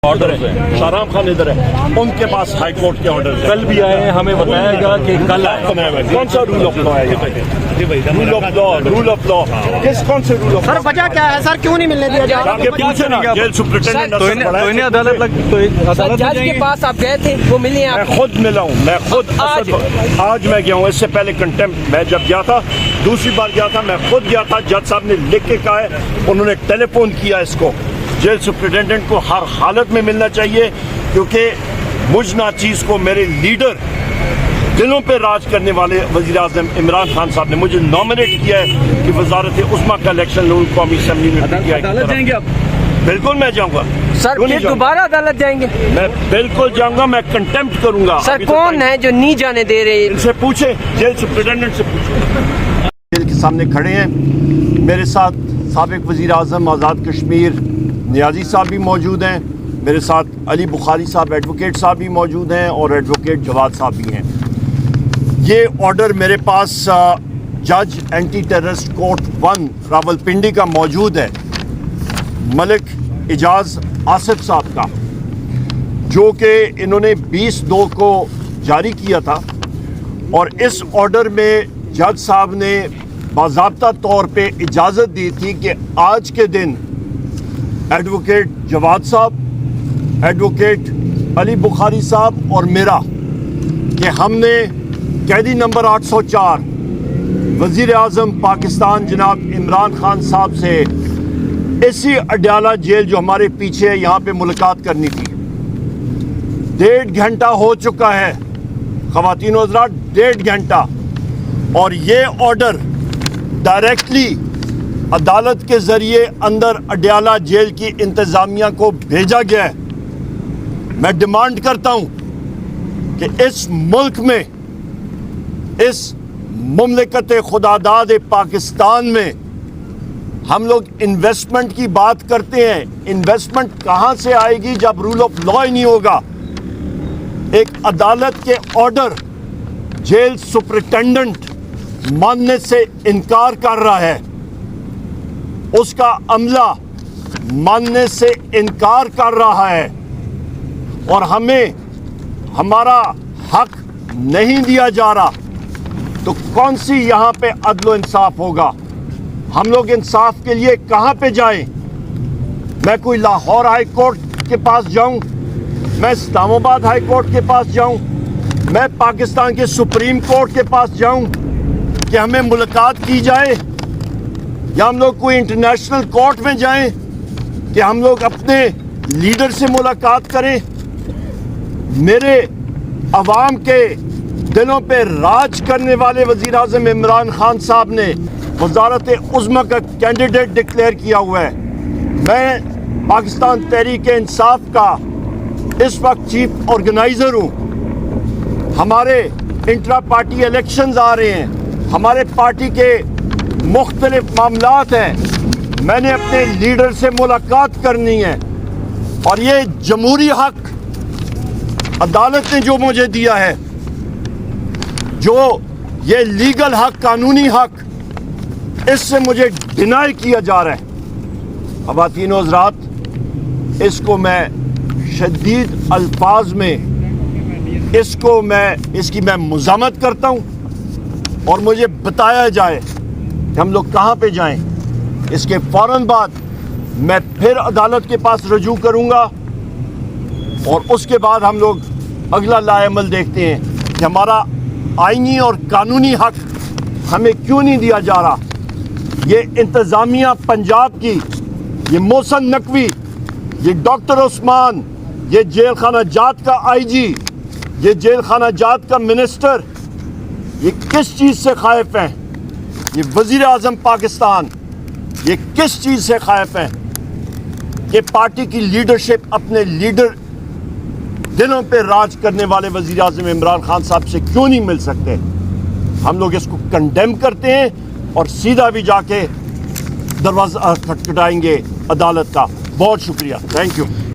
Order ہے. شاہرام خان ادھر ہے, ان کے پاس ہائی کورٹ کے آرڈر کل بھی آئے ہیں, ہمیں بتایا گیا کہ کل آئے. کون سا رول آف لا ہے یہ؟ رول آف لا کون سے رول آف لا؟ سر وجہ کیا ہے سر, کیوں نہیں ملنے دیا جا رہا؟ پوچھے نا جیل سپرنٹینڈنٹ جج کے پاس آپ گئے تھے, وہ ملے ہیں؟ میں خود ملا ہوں, میں خود آج میں گیا ہوں. اس سے پہلے کنٹمپٹ میں جب گیا تھا, دوسری بار گیا تھا, میں خود گیا تھا. جج صاحب نے لکھ کے کہا ہے, انہوں نے ٹیلی فون کیا اس کو. جیل سپرنٹینڈنٹ کو ہر حالت میں ملنا چاہیے, کیونکہ مجھ ناچیز کو میرے لیڈر, دلوں پہ راج کرنے والے وزیر اعظم عمران خان صاحب نے مجھے نامنیٹ کیا ہے کہ وزارت عظمیٰ کا الیکشن قومی اسمبلی میں کیا. عدالت جائیں گے آپ؟ بالکل میں جاؤں گا سر. پھر دوبارہ عدالت جائیں گے؟ میں بالکل جاؤں گا, میں کنٹمپٹ کروں گا. سر کون ہے جو نہیں جانے دے رہے؟ ان سے پوچھیں, جیل سپرنٹینڈنٹ سے پوچھیں. جیل کے سامنے کھڑے ہیں میرے ساتھ سابق وزیر اعظم آزاد کشمیر نیازی صاحب بھی موجود ہیں, میرے ساتھ علی بخاری صاحب ایڈوکیٹ صاحب بھی موجود ہیں, اور ایڈوکیٹ جواد صاحب بھی ہیں. یہ آرڈر میرے پاس جج اینٹی ٹیررسٹ کورٹ 1 راولپنڈی کا موجود ہے, ملک اعجاز آصف صاحب کا, جو کہ انہوں نے 20/2 کو جاری کیا تھا. اور اس آرڈر میں جج صاحب نے باضابطہ طور پہ اجازت دی تھی کہ آج کے دن ایڈوکیٹ جواد صاحب, ایڈوکیٹ علی بخاری صاحب اور میرا, کہ ہم نے قیدی نمبر 804 وزیر اعظم پاکستان جناب عمران خان صاحب سے اسی اڈیالہ جیل جو ہمارے پیچھے ہے یہاں پہ ملاقات کرنی تھی. 1.5 گھنٹہ ہو چکا ہے خواتین و حضرات, 1.5 گھنٹہ. اور یہ آرڈر ڈائریکٹلی عدالت کے ذریعے اندر اڈیالہ جیل کی انتظامیہ کو بھیجا گیا ہے. میں ڈیمانڈ کرتا ہوں کہ اس ملک میں, اس مملکت خداداد پاکستان میں ہم لوگ انویسٹمنٹ کی بات کرتے ہیں. انویسٹمنٹ کہاں سے آئے گی جب رول آف لا ہی نہیں ہوگا؟ ایک عدالت کے آرڈر جیل سپرنٹینڈنٹ ماننے سے انکار کر رہا ہے, اس کا عملہ ماننے سے انکار کر رہا ہے, اور ہمیں ہمارا حق نہیں دیا جا رہا, تو کون سی یہاں پہ عدل و انصاف ہوگا؟ ہم لوگ انصاف کے لیے کہاں پہ جائیں؟ میں کوئی لاہور ہائی کورٹ کے پاس جاؤں, میں اسلام آباد ہائی کورٹ کے پاس جاؤں, میں پاکستان کے سپریم کورٹ کے پاس جاؤں کہ ہمیں ملاقات کی جائے, یا ہم لوگ کوئی انٹرنیشنل کورٹ میں جائیں کہ ہم لوگ اپنے لیڈر سے ملاقات کریں؟ میرے عوام کے دلوں پہ راج کرنے والے وزیر اعظم عمران خان صاحب نے وزارت عظمیٰ کا کینڈیڈیٹ ڈکلیئر کیا ہوا ہے. میں پاکستان تحریک انصاف کا اس وقت چیف آرگنائزر ہوں. ہمارے انٹرا پارٹی الیکشنز آ رہے ہیں, ہمارے پارٹی کے مختلف معاملات ہیں, میں نے اپنے لیڈر سے ملاقات کرنی ہے, اور یہ جمہوری حق عدالت نے جو مجھے دیا ہے, جو یہ لیگل حق, قانونی حق, اس سے مجھے ڈینائی کیا جا رہا ہے. خواتین و حضرات, اس کو میں شدید الفاظ میں اس کی میں مذمت کرتا ہوں, اور مجھے بتایا جائے کہ ہم لوگ کہاں پہ جائیں. اس کے فوراً بعد میں پھر عدالت کے پاس رجوع کروں گا, اور اس کے بعد ہم لوگ اگلا لائے عمل دیکھتے ہیں کہ ہمارا آئینی اور قانونی حق ہمیں کیوں نہیں دیا جا رہا. یہ انتظامیہ پنجاب کی, یہ محسن نقوی, یہ ڈاکٹر عثمان, یہ جیل خانہ جات کا آئی جی, یہ جیل خانہ جات کا منسٹر, یہ کس چیز سے خائف ہیں؟ یہ وزیر اعظم پاکستان یہ کس چیز سے خائف ہیں کہ پارٹی کی لیڈرشپ اپنے لیڈر, دلوں پہ راج کرنے والے وزیر اعظم عمران خان صاحب سے کیوں نہیں مل سکتے؟ ہم لوگ اس کو کنڈیم کرتے ہیں, اور سیدھا بھی جا کے دروازہ کھٹکھٹائیں گے عدالت کا. بہت شکریہ, تھینک یو.